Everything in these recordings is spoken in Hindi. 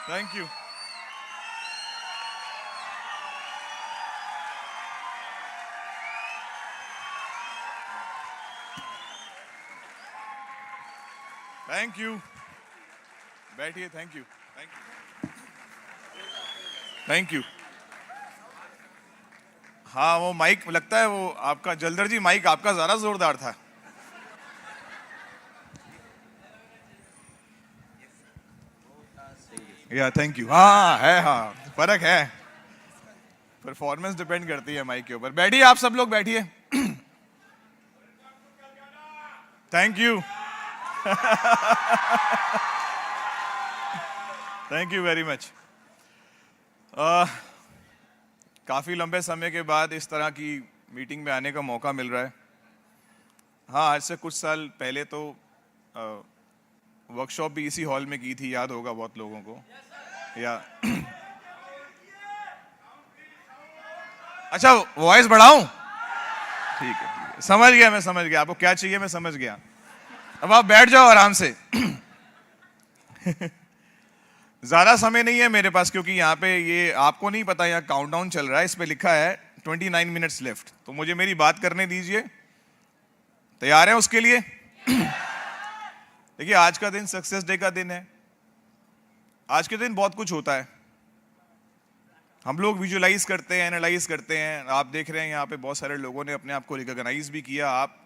Thank you. थैंक यू, बैठिए। Thank you, thank you, thank you. हाँ, वो माइक लगता है वो आपका जलदर जी, माइक आपका ज्यादा जोरदार था। या थैंक यू। हाँ है, हाँ फर्क है, परफॉर्मेंस डिपेंड करती है माइक के ऊपर। बैठिए आप सब लोग, बैठिए। Thank you, thank you very much. काफी लंबे समय के बाद इस तरह की मीटिंग में आने का मौका मिल रहा है। हाँ, आज से कुछ साल पहले तो वर्कशॉप भी इसी हॉल में की थी, याद होगा बहुत लोगों को। या अच्छा, वॉइस बढ़ाऊं? ठीक है, ठीक है, समझ गया, मैं समझ गया आपको क्या चाहिए, मैं समझ गया। अब आप बैठ जाओ आराम से। ज्यादा समय नहीं है मेरे पास, क्योंकि यहाँ पे ये आपको नहीं पता, यहाँ काउंटडाउन चल रहा है, इस पे लिखा है 29 मिनट्स लेफ्ट, तो मुझे मेरी बात करने दीजिए। तैयार है उसके लिए? देखिए, आज का दिन सक्सेस डे का दिन है। आज के दिन बहुत कुछ होता है, हम लोग विजुअलाइज करते हैं, एनालाइज करते हैं। आप देख रहे हैं यहाँ पे बहुत सारे लोगों ने अपने आप को रिकॉग्नाइज भी किया। आप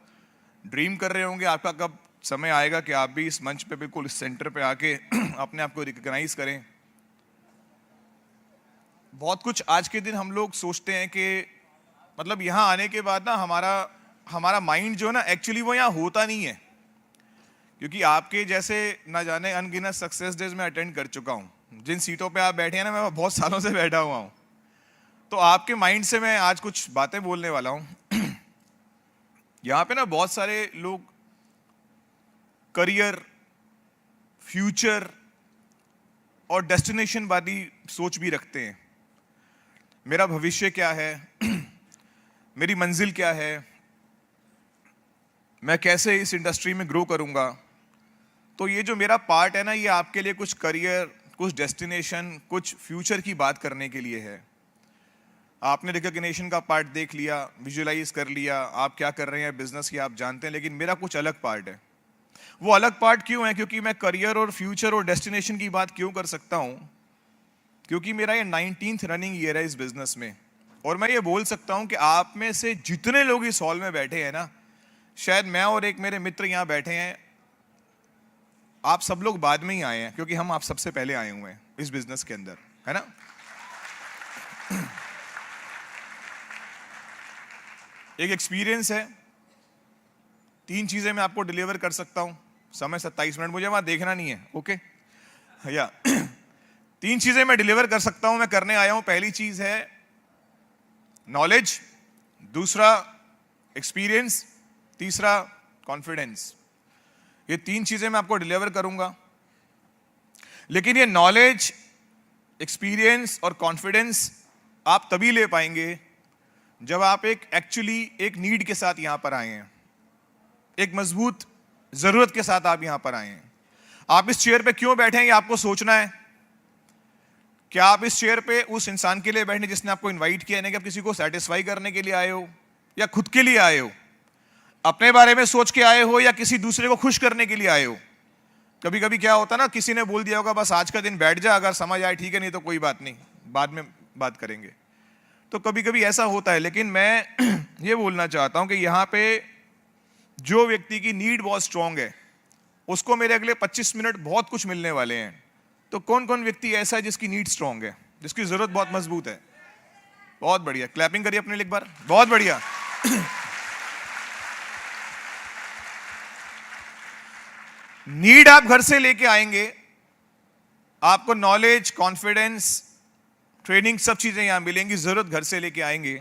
ड्रीम कर रहे होंगे आपका कब समय आएगा कि आप भी इस मंच पे, बिल्कुल इस सेंटर पे आके अपने आप को रिकॉग्नाइज करें। बहुत कुछ आज के दिन हम लोग सोचते हैं कि मतलब यहाँ आने के बाद ना हमारा माइंड जो है ना, एक्चुअली वो यहाँ होता नहीं है, क्योंकि आपके जैसे ना जाने अनगिनत सक्सेस डेज में अटेंड कर चुका हूँ। जिन सीटों पे आप बैठे हैं ना, मैं बहुत सालों से बैठा हुआ हूँ। तो आपके माइंड से मैं आज कुछ बातें बोलने वाला हूँ। यहाँ पे ना बहुत सारे लोग करियर, फ्यूचर और डेस्टिनेशन वाली सोच भी रखते हैं। मेरा भविष्य क्या है, मेरी मंजिल क्या है, मैं कैसे इस इंडस्ट्री में ग्रो करूंगा। तो ये जो मेरा पार्ट है ना, ये आपके लिए कुछ करियर, कुछ डेस्टिनेशन, कुछ फ्यूचर की बात करने के लिए है। आपने रिकॉग्निशन का पार्ट देख लिया, विजुअलाइज कर लिया, आप क्या कर रहे हैं बिजनेस की आप जानते हैं, लेकिन मेरा कुछ अलग पार्ट है। वो अलग पार्ट क्यों है? क्योंकि मैं करियर और फ्यूचर और डेस्टिनेशन की बात क्यों कर सकता हूं? क्योंकि मेरा ये 19th रनिंग ईयर है इस बिजनेस में, और मैं ये बोल सकता हूं कि आप में से जितने लोग इस हॉल में बैठे हैं ना, शायद मैं और एक मेरे मित्र यहां बैठे हैं, आप सब लोग बाद में ही आए हैं, क्योंकि हम आप सबसे पहले आए हुए हैं इस बिजनेस के अंदर, है ना। एक एक्सपीरियंस है, 3 चीजें मैं आपको डिलीवर कर सकता हूं। समय 27 मिनट, मुझे वहां देखना नहीं है, ओके या 3 चीजें मैं डिलीवर कर सकता हूं, मैं करने आया हूं। पहली चीज है नॉलेज, दूसरा एक्सपीरियंस, तीसरा कॉन्फिडेंस। ये 3 चीजें मैं आपको डिलीवर करूंगा। लेकिन ये नॉलेज, एक्सपीरियंस और कॉन्फिडेंस आप तभी ले पाएंगे जब आप एक्चुअली एक नीड के साथ यहां पर आए हैं, एक मजबूत जरूरत के साथ आप यहां पर आए हैं। आप इस चेयर पे क्यों बैठे हैं, ये आपको सोचना है। क्या आप इस चेयर पे उस इंसान के लिए बैठे जिसने आपको इनवाइट किया है, कि आप किसी को सेटिस्फाई करने के लिए आए हो या खुद के लिए आए हो, अपने बारे में सोच के आए हो या किसी दूसरे को खुश करने के लिए आए हो? कभी कभी क्या होता है ना, किसी ने बोल दिया होगा बस आज का दिन बैठ जा, अगर समझ आए ठीक है, नहीं तो कोई बात नहीं, बाद में बात करेंगे। तो कभी कभी ऐसा होता है। लेकिन मैं ये बोलना चाहता हूं कि यहां पे जो व्यक्ति की नीड बहुत स्ट्रांग है, उसको मेरे अगले 25 मिनट बहुत कुछ मिलने वाले हैं। तो कौन कौन व्यक्ति ऐसा है जिसकी नीड स्ट्रांग है, जिसकी जरूरत बहुत मजबूत है? बहुत बढ़िया, क्लैपिंग करिए अपने लिए एक बार, बहुत बढ़िया। नीड आप घर से लेके आएंगे, आपको नॉलेज, कॉन्फिडेंस, ट्रेनिंग, सब चीजें यहां मिलेंगी। जरूरत घर से लेके आएंगे,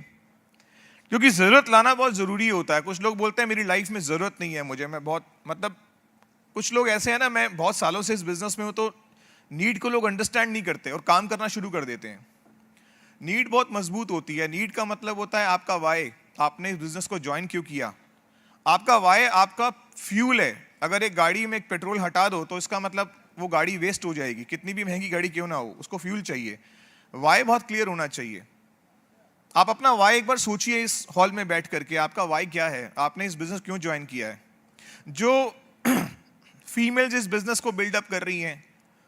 क्योंकि जरूरत लाना बहुत जरूरी होता है। कुछ लोग बोलते हैं मेरी लाइफ में जरूरत नहीं है मुझे, मैं बहुत मतलब कुछ लोग ऐसे हैं ना, मैं बहुत सालों से इस बिजनेस में हूं, तो नीड को लोग अंडरस्टैंड नहीं करते और काम करना शुरू कर देते हैं। नीड बहुत मजबूत होती है। नीड का मतलब होता है आपका वाई, आपने इस बिजनेस को ज्वाइन क्यों किया। आपका वाई आपका फ्यूल है, अगर एक गाड़ी में एक पेट्रोल हटा दो तो इसका मतलब वो गाड़ी वेस्ट हो जाएगी, कितनी भी महंगी गाड़ी क्यों ना हो, उसको फ्यूल चाहिए। वाई बहुत क्लियर होना चाहिए। आप अपना वाई एक बार सोचिए इस हॉल में बैठ करके, आपका वाई क्या है, आपने इस बिजनेस क्यों ज्वाइन किया है। जो फीमेल्स इस बिजनेस को बिल्डअप कर रही हैं,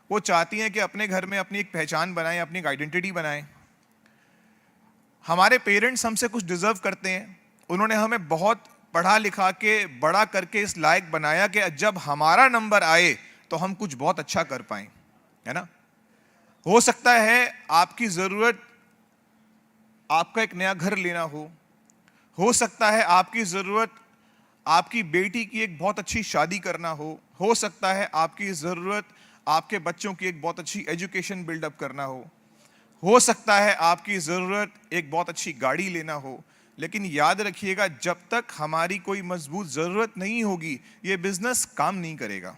वो चाहती हैं कि अपने घर में अपनी एक पहचान बनाएं, अपनी एक आइडेंटिटी बनाएं। हमारे पेरेंट्स हमसे कुछ डिजर्व करते हैं, उन्होंने हमें बहुत पढ़ा लिखा के बड़ा करके इस लायक बनाया कि जब हमारा नंबर आए तो हम कुछ बहुत अच्छा कर पाएं, है ना। हो सकता है आपकी जरूरत आपका एक नया घर लेना हो सकता है आपकी जरूरत आपकी बेटी की एक बहुत अच्छी शादी करना हो सकता है आपकी जरूरत आपके बच्चों की एक बहुत अच्छी एजुकेशन बिल्डअप करना हो सकता है आपकी जरूरत एक बहुत अच्छी गाड़ी लेना हो। लेकिन याद रखिएगा, जब तक हमारी कोई मजबूत जरूरत नहीं होगी ये बिजनेस काम नहीं करेगा।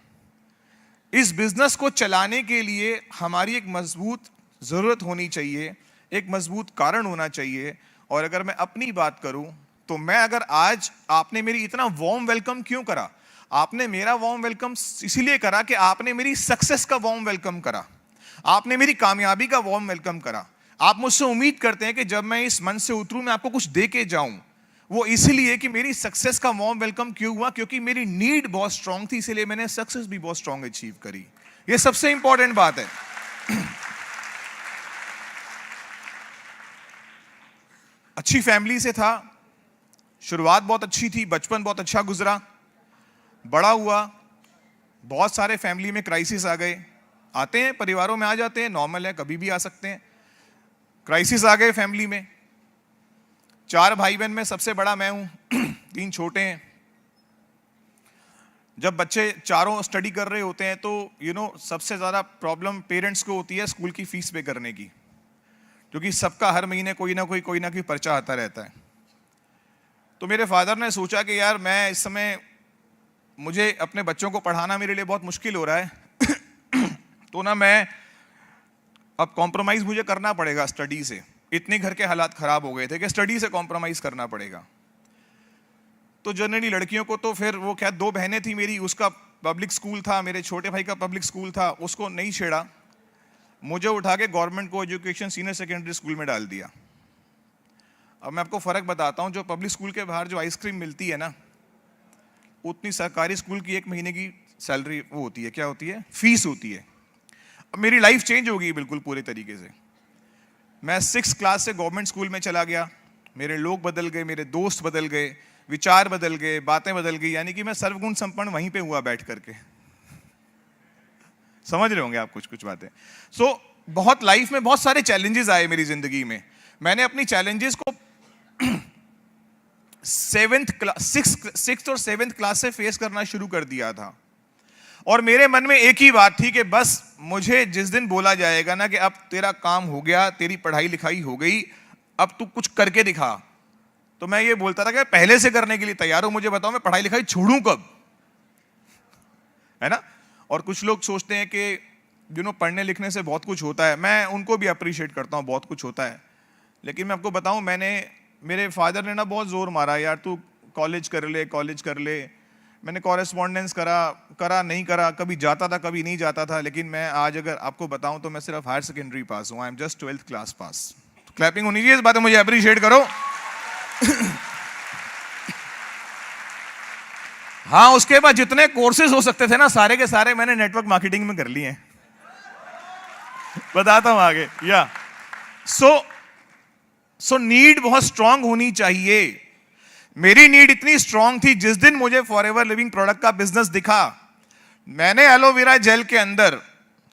इस बिजनेस को चलाने के लिए हमारी एक मजबूत जरूरत होनी चाहिए, एक मजबूत कारण होना चाहिए। और अगर मैं अपनी बात करूं तो मैं अगर आज आपने मेरी इतना वार्म वेलकम क्यों करा, आपने मेरा वार्म वेलकम इसीलिए करा कि आपने मेरी सक्सेस का वार्म वेलकम करा, आपने मेरी कामयाबी का वार्म वेलकम करा। आप मुझसे उम्मीद करते हैं कि जब मैं इस मंच से उतरूं मैं आपको कुछ दे के जाऊं, वो इसलिए कि मेरी सक्सेस का वार्म वेलकम क्यों हुआ, क्योंकि मेरी नीड बहुत स्ट्रांग थी, इसलिए मैंने सक्सेस भी बहुत स्ट्रांग अचीव करी। ये सबसे इंपॉर्टेंट बात है। अच्छी फैमिली से था, शुरुआत बहुत अच्छी थी, बचपन बहुत अच्छा गुजरा, बड़ा हुआ, बहुत सारे फैमिली में क्राइसिस आ गए, आते हैं परिवारों में, आ जाते हैं, नॉर्मल है, कभी भी आ सकते हैं। क्राइसिस आ गए फैमिली में। 4 भाई बहन में सबसे बड़ा मैं हूं, 3 छोटे हैं। जब बच्चे चारों स्टडी कर रहे होते हैं तो सबसे ज्यादा प्रॉब्लम पेरेंट्स को होती है स्कूल की फीस पे करने की, क्योंकि सबका हर महीने कोई ना कोई पर्चा आता रहता है। तो मेरे फादर ने सोचा कि यार मैं इस समय मुझे अपने बच्चों को पढ़ाना मेरे लिए बहुत मुश्किल हो रहा है तो ना मैं अब कॉम्प्रोमाइज मुझे करना पड़ेगा स्टडी से। इतने घर के हालात खराब हो गए थे कि स्टडी से कॉम्प्रोमाइज करना पड़ेगा। तो जनरली लड़कियों को तो फिर वो क्या, 2 बहनें थी मेरी, उसका पब्लिक स्कूल था, मेरे छोटे भाई का पब्लिक स्कूल था, उसको नहीं छेड़ा, मुझे उठा के गवर्नमेंट को एजुकेशन सीनियर सेकेंडरी स्कूल में डाल दिया। अब मैं आपको फर्क बताता हूं, जो पब्लिक स्कूल के बाहर जो आइसक्रीम मिलती है ना, उतनी सरकारी स्कूल की 1 महीने की सैलरी वो होती है, क्या होती है, फीस होती है। अब मेरी लाइफ चेंज हो गई बिल्कुल पूरे तरीके से। मैं 6th क्लास से गवर्नमेंट स्कूल में चला गया, मेरे लोग बदल गए, मेरे दोस्त बदल गए, विचार बदल गए, बातें बदल गई, यानी कि मैं सर्वगुण संपन्न वहीं पे हुआ बैठ करके। समझ रहे होंगे आप कुछ बातें। बहुत लाइफ में बहुत सारे चैलेंजेस आए मेरी जिंदगी में। मैंने अपनी चैलेंजेस को 6th और 7th क्लास से फेस करना शुरू कर दिया था। और मेरे मन में एक ही बात थी कि बस मुझे जिस दिन बोला जाएगा ना कि अब तेरा काम हो गया, तेरी पढ़ाई लिखाई हो गई, अब तू कुछ करके दिखा, तो मैं ये बोलता था कि पहले से करने के लिए तैयार हूं, मुझे बताओ मैं पढ़ाई लिखाई छोड़ूं कब, है ना। और कुछ लोग सोचते हैं कि पढ़ने लिखने से बहुत कुछ होता है, मैं उनको भी अप्रिशिएट करता हूं, बहुत कुछ होता है। लेकिन मैं आपको बताऊं, मेरे फादर ने ना बहुत जोर मारा, यार तू कॉलेज कर ले। मैंने कॉरेस्पॉन्डेंस करा नहीं करा, कभी जाता था कभी नहीं जाता था। लेकिन मैं आज अगर आपको बताऊं तो मैं सिर्फ हायर सेकेंडरी पास हूं, I am just 12th class pass. तो क्लैपिंग होनी चाहिए इस बात में, मुझे अप्रिशिएट करो। हाँ, उसके बाद जितने कोर्सेज हो सकते थे ना, सारे के सारे मैंने नेटवर्क मार्केटिंग में कर लिए हैं। बताता हूं आगे। या सो नीड बहुत स्ट्रांग होनी चाहिए। मेरी नीड इतनी स्ट्रांग थी, जिस दिन मुझे फॉरएवर लिविंग प्रोडक्ट का बिजनेस दिखा, मैंने एलोवेरा जेल के अंदर,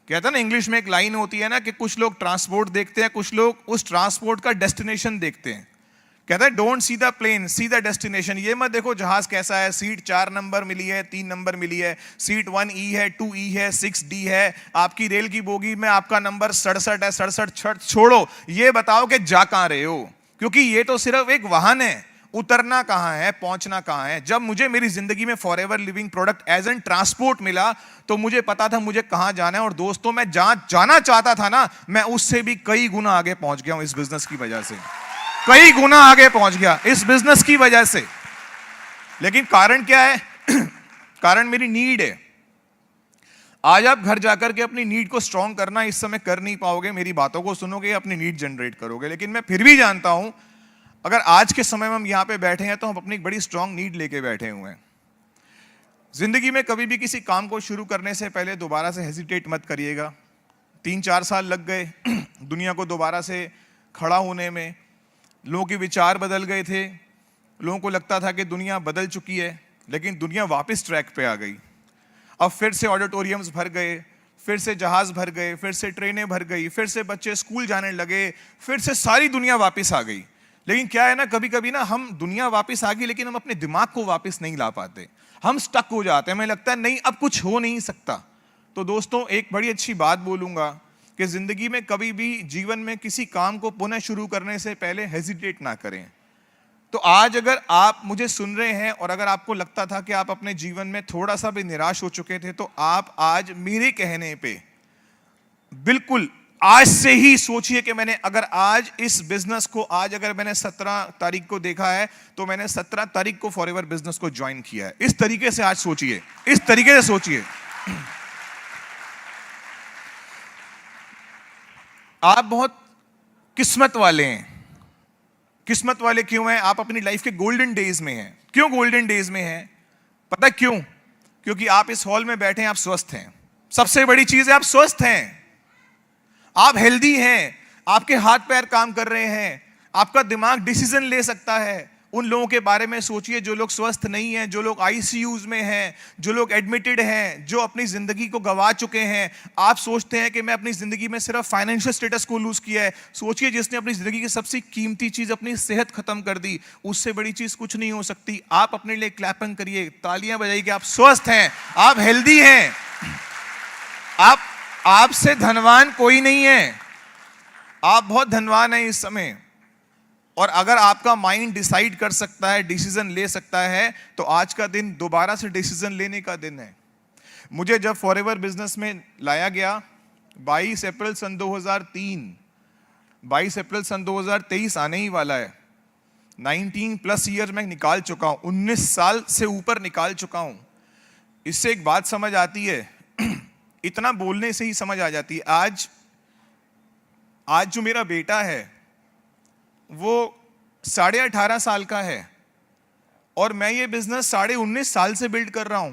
कहता ना इंग्लिश में एक लाइन होती है ना कि कुछ लोग ट्रांसपोर्ट देखते हैं, कुछ लोग उस ट्रांसपोर्ट का डेस्टिनेशन देखते हैं। कहता है don't see the plane, see the destination. ये मत देखो जहाज कैसा है, सीट 4 नंबर मिली है, 3 नंबर मिली है, सीट 1E है, 2E है, 6D है, आपकी रेल की बोगी में आपका नंबर 67 है, 67 छोड़ो, ये बताओ कि जा कहां रहे हो, क्योंकि ये तो सिर्फ एक वाहन है, उतरना कहां है, पहुंचना कहां है। जब मुझे मेरी जिंदगी में forever living product as an transport मिला तो मुझे पता था मुझे कहां जाना है। और दोस्तों, मैं जहां जाना चाहता था ना, मैं उससे भी कई गुना आगे पहुंच गया हूं इस बिजनेस की वजह से, कई गुना आगे पहुंच गया इस बिजनेस की वजह से। लेकिन कारण क्या है? कारण मेरी नीड है। आज आप घर जाकर के अपनी नीड को स्ट्रॉन्ग करना इस समय कर नहीं पाओगे, मेरी बातों को सुनोगे, अपनी नीड जनरेट करोगे। लेकिन मैं फिर भी जानता हूं, अगर आज के समय में हम यहां पे बैठे हैं तो हम अपनी एक बड़ी स्ट्रॉन्ग नीड लेके बैठे हुए हैं। जिंदगी में कभी भी किसी काम को शुरू करने से पहले दोबारा से हेजिटेट मत करिएगा। 3-4 साल लग गए दुनिया को दोबारा से खड़ा होने में। लोगों के विचार बदल गए थे, लोगों को लगता था कि दुनिया बदल चुकी है, लेकिन दुनिया वापस ट्रैक पे आ गई। अब फिर से ऑडिटोरियम्स भर गए, फिर से जहाज भर गए, फिर से ट्रेनें भर गई, फिर से बच्चे स्कूल जाने लगे, फिर से सारी दुनिया वापस आ गई। लेकिन क्या है ना, कभी कभी ना हम दुनिया वापस आ गई लेकिन हम अपने दिमाग को वापस नहीं ला पाते, हम स्टक हो जाते हैं। हमें लगता है नहीं, अब कुछ हो नहीं सकता। तो दोस्तों, एक बड़ी अच्छी बात बोलूंगा कि जिंदगी में कभी भी जीवन में किसी काम को पुनः शुरू करने से पहले हेजिटेट ना करें। तो आज अगर आप मुझे सुन रहे हैं और अगर आपको लगता था कि आप अपने जीवन में थोड़ा सा भी निराश हो चुके थे, तो आप आज मेरे कहने पे बिल्कुल आज से ही सोचिए कि मैंने अगर आज इस बिजनेस को, आज अगर मैंने 17 तारीख को देखा है तो मैंने 17 तारीख को फॉरएवर बिजनेस को ज्वाइन किया है। इस तरीके से आज सोचिए, इस तरीके से सोचिए। आप बहुत किस्मत वाले हैं। किस्मत वाले क्यों हैं? आप अपनी लाइफ के गोल्डन डेज में हैं। क्यों गोल्डन डेज में हैं? पता क्यों? क्योंकि आप इस हॉल में बैठे हैं, आप स्वस्थ हैं। सबसे बड़ी चीज है आप स्वस्थ हैं, आप हेल्दी हैं, आपके हाथ पैर काम कर रहे हैं, आपका दिमाग डिसीजन ले सकता है। उन लोगों के बारे में सोचिए जो लोग स्वस्थ नहीं हैं, जो लोग आईसीयूज में हैं, जो लोग एडमिटेड हैं, जो अपनी जिंदगी को गंवा चुके हैं। आप सोचते हैं कि मैं अपनी जिंदगी में सिर्फ फाइनेंशियल स्टेटस को लूज किया है। सोचिए जिसने अपनी जिंदगी की सबसे कीमती चीज, अपनी सेहत खत्म कर दी, उससे बड़ी चीज कुछ नहीं हो सकती। आप अपने लिए क्लैपिंग करिए, तालियां बजाइए कि आप स्वस्थ हैं, आप हेल्दी हैं। आपसे धनवान कोई नहीं है, आप बहुत धनवान हैं इस समय। और अगर आपका माइंड डिसाइड कर सकता है, डिसीजन ले सकता है, तो आज का दिन दोबारा से डिसीजन लेने का दिन है। मुझे जब फॉरएवर बिजनेस में लाया गया 22 अप्रैल सन 2003, 22 अप्रैल सन 2023 आने ही वाला है। 19+ ईयर मैं निकाल चुका हूं, 19 साल से ऊपर निकाल चुका हूं। इससे एक बात समझ आती है, इतना बोलने से ही समझ आ जाती है। आज जो मेरा बेटा है वो 18.5 साल का है और मैं ये बिजनेस 19.5 साल से बिल्ड कर रहा हूं।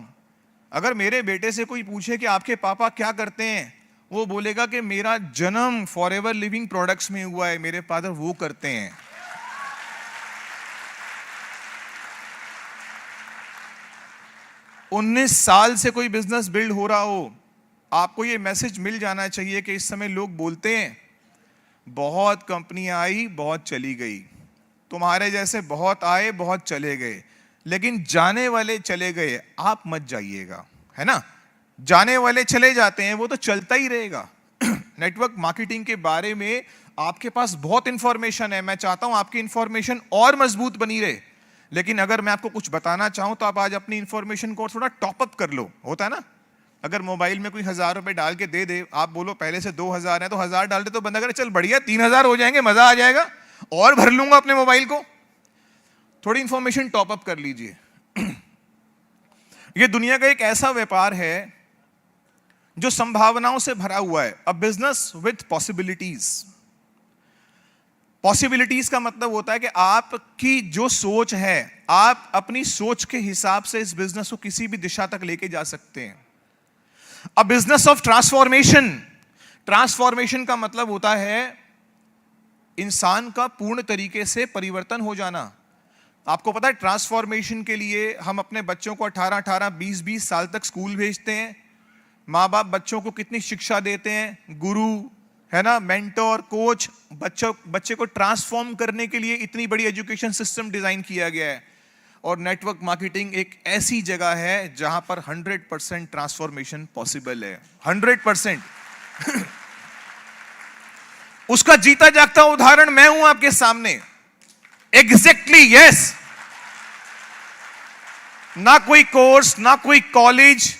अगर मेरे बेटे से कोई पूछे कि आपके पापा क्या करते हैं, वो बोलेगा कि मेरा जन्म फॉरएवर लिविंग प्रोडक्ट्स में हुआ है, मेरे फादर वो करते हैं। उन्नीस साल से कोई बिजनेस बिल्ड हो रहा हो, आपको ये मैसेज मिल जाना चाहिए कि इस समय लोग बोलते हैं बहुत कंपनियां आई, बहुत चली गई, तुम्हारे जैसे बहुत आए, बहुत चले गए, लेकिन जाने वाले चले गए, आप मत जाइएगा, है ना। जाने वाले चले जाते हैं, वो तो चलता ही रहेगा। नेटवर्क मार्केटिंग के बारे में आपके पास बहुत इंफॉर्मेशन है, मैं चाहता हूं आपकी इंफॉर्मेशन और मजबूत बनी रहे। लेकिन अगर मैं आपको कुछ बताना चाहूं तो आप आज अपनी इंफॉर्मेशन को थोड़ा टॉपअप कर लो। होता है ना, अगर मोबाइल में कोई 1000 रुपए डाल के दे दे, आप बोलो पहले से 2000 है तो 1000 डाल दे, तो बंदा करे चल बढ़िया 3000 हो जाएंगे, मजा आ जाएगा, और भर लूंगा अपने मोबाइल को। थोड़ी इंफॉर्मेशन टॉपअप कर लीजिए। ये दुनिया का एक ऐसा व्यापार है जो संभावनाओं से भरा हुआ है, a business with possibilities. Possibilities का मतलब होता है कि आपकी जो सोच है, आप अपनी सोच के हिसाब से इस बिजनेस को किसी भी दिशा तक लेके जा सकते हैं। A business of transformation. Transformation का मतलब होता है इंसान का पूर्ण तरीके से परिवर्तन हो जाना। आपको पता है ट्रांसफॉर्मेशन के लिए हम अपने बच्चों को 18-18, 20-20 साल तक स्कूल भेजते हैं। माँ बाप बच्चों को कितनी शिक्षा देते हैं, गुरु है ना, मेंटोर, कोच, बच्चे को ट्रांसफॉर्म करने के लिए इतनी बड़ी एजुकेशन सिस्टम डिजाइन किया गया है। और नेटवर्क मार्केटिंग एक ऐसी जगह है जहां पर 100% ट्रांसफॉर्मेशन पॉसिबल है। 100%। उसका जीता जागता उदाहरण मैं हूं आपके सामने। Exactly yes. ना कोई कोर्स, ना कोई कॉलेज,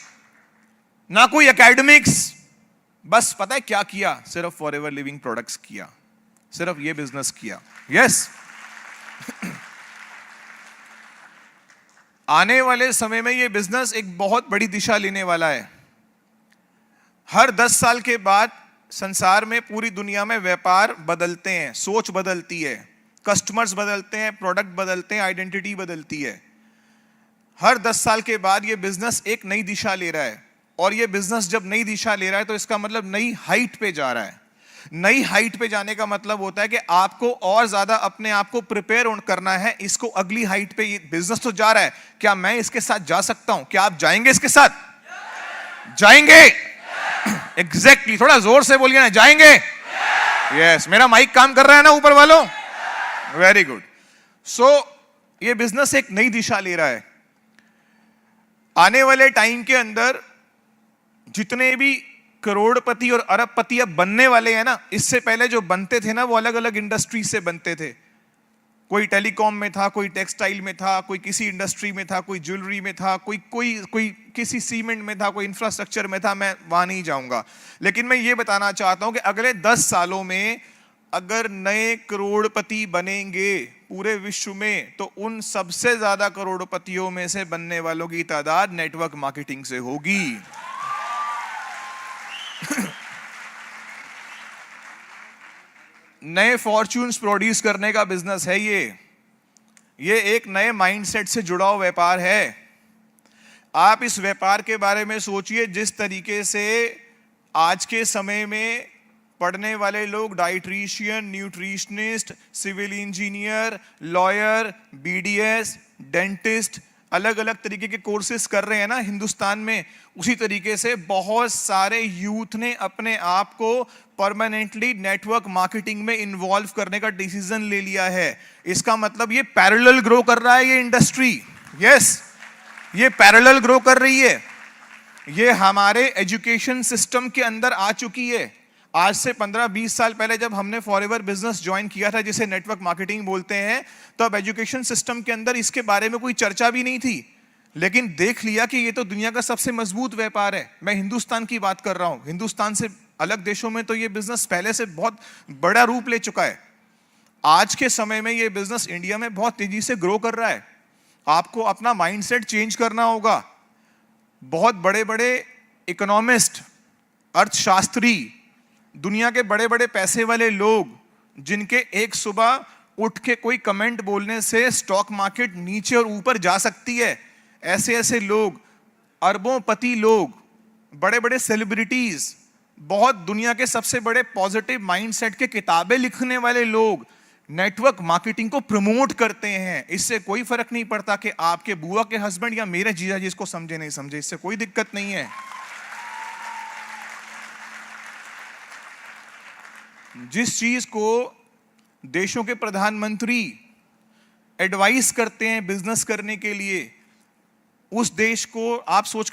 ना कोई एकेडमिक्स, बस पता है क्या किया, सिर्फ फॉरएवर लिविंग प्रोडक्ट्स किया, सिर्फ ये बिजनेस किया। यस। आने वाले समय में ये बिजनेस एक बहुत बड़ी दिशा लेने वाला है। हर 10 साल के बाद संसार में, पूरी दुनिया में व्यापार बदलते हैं, सोच बदलती है, कस्टमर्स बदलते हैं, प्रोडक्ट बदलते हैं, आइडेंटिटी बदलती है। हर 10 साल के बाद ये बिजनेस एक नई दिशा ले रहा है, और ये बिजनेस जब नई दिशा ले रहा है तो इसका मतलब नई हाइट पे जा रहा है। नई हाइट पे जाने का मतलब होता है कि आपको और ज्यादा अपने आप को प्रिपेयर करना है, इसको अगली हाइट पे। ये बिजनेस तो जा रहा है, क्या मैं इसके साथ जा सकता हूं? क्या आप जाएंगे इसके साथ? जाएंगे? एग्जैक्टली, थोड़ा जोर से बोलिए ना, जाएंगे? यस, मेरा माइक काम कर रहा है ना ऊपर वालों? Very good. सो ये बिजनेस एक नई दिशा ले रहा है। आने वाले टाइम के अंदर जितने भी करोड़पति और अरबपति अब बनने वाले हैं ना, इससे पहले जो बनते थे ना, वो अलग अलग इंडस्ट्री से बनते थे। कोई टेलीकॉम में था, कोई टेक्सटाइल में था, कोई किसी इंडस्ट्री में था, कोई ज्वेलरी में था, कोई किसी सीमेंट में था, कोई इंफ्रास्ट्रक्चर में था। मैं वहां नहीं जाऊंगा, लेकिन मैं ये बताना चाहता हूं कि अगले 10 सालों में अगर नए करोड़पति बनेंगे पूरे विश्व में, तो उन सबसे ज्यादा करोड़पतियों में से बनने वालों की तादाद नेटवर्क मार्केटिंग से होगी। नए फॉर्च्यून्स प्रोड्यूस करने का बिजनेस है ये एक नए माइंडसेट से जुड़ा हुआ व्यापार है। आप इस व्यापार के बारे में सोचिए, जिस तरीके से आज के समय में पढ़ने वाले लोग dietitian, nutritionist, civil engineer, lawyer, BDS, dentist, अलग अलग तरीके के कोर्सेज कर रहे हैं ना हिंदुस्तान में, उसी तरीके से बहुत सारे यूथ ने अपने आप को परमानेंटली नेटवर्क मार्केटिंग में इन्वॉल्व करने का डिसीजन ले लिया है। इसका मतलब ये पैरेलल ग्रो कर रहा है ये इंडस्ट्री। यस, ये पैरेलल ग्रो कर रही है। ये हमारे एजुकेशन सिस्टम के अंदर आ चुकी है। आज से 15-20 साल पहले जब हमने फॉरएवर बिजनेस ज्वाइन किया था, जिसे नेटवर्क मार्केटिंग बोलते हैं, तो अब एजुकेशन सिस्टम के अंदर इसके बारे में कोई चर्चा भी नहीं थी। लेकिन देख लिया कि ये तो दुनिया का सबसे मजबूत व्यापार है। मैं हिंदुस्तान की बात कर रहा हूं, हिंदुस्तान से अलग देशों में तो ये बिजनेस पहले से बहुत बड़ा रूप ले चुका है। आज के समय में ये बिजनेस इंडिया में बहुत तेजी से ग्रो कर रहा है। आपको अपना माइंडसेट चेंज करना होगा। बहुत बड़े बड़े इकोनॉमिस्ट, अर्थशास्त्री, दुनिया के बड़े बड़े पैसे वाले लोग, जिनके एक सुबह उठ के कोई कमेंट बोलने से स्टॉक मार्केट नीचे और ऊपर जा सकती है, ऐसे ऐसे लोग, अरबोंपति लोग, बड़े बड़े सेलिब्रिटीज, बहुत दुनिया के सबसे बड़े पॉजिटिव माइंडसेट के किताबें लिखने वाले लोग नेटवर्क मार्केटिंग को प्रमोट करते हैं। इससे कोई फर्क नहीं पड़ता कि आपके बुआ के हस्बैंड या मेरे जीजा जी इसको समझे नहीं समझे, इससे कोई दिक्कत नहीं है। जिस चीज को देशों के प्रधानमंत्री एडवाइस करते हैं बिजनेस करने के लिए, उस देश को आप सोच,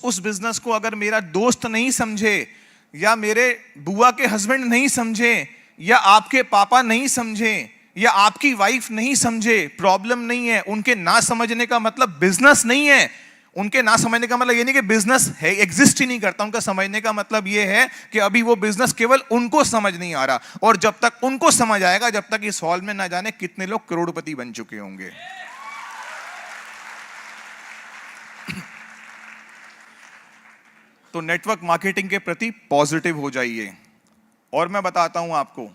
उस बिजनेस को अगर मेरा दोस्त नहीं समझे, या मेरे बुआ के हस्बैंड नहीं समझे, या आपके पापा नहीं समझे, या आपकी वाइफ नहीं समझे, प्रॉब्लम नहीं है। उनके ना समझने का मतलब बिजनेस नहीं है। उनके ना समझने का मतलब ये नहीं कि बिजनेस है, एग्जिस्ट ही नहीं करता। उनका समझने का मतलब ये है कि अभी वो बिजनेस केवल उनको समझ नहीं आ रहा, और जब तक उनको समझ आएगा, जब तक इस हॉल में ना जाने कितने लोग करोड़पति बन चुके होंगे। तो नेटवर्क मार्केटिंग के प्रति पॉजिटिव हो जाइए। और मैं बताता हूं आपको,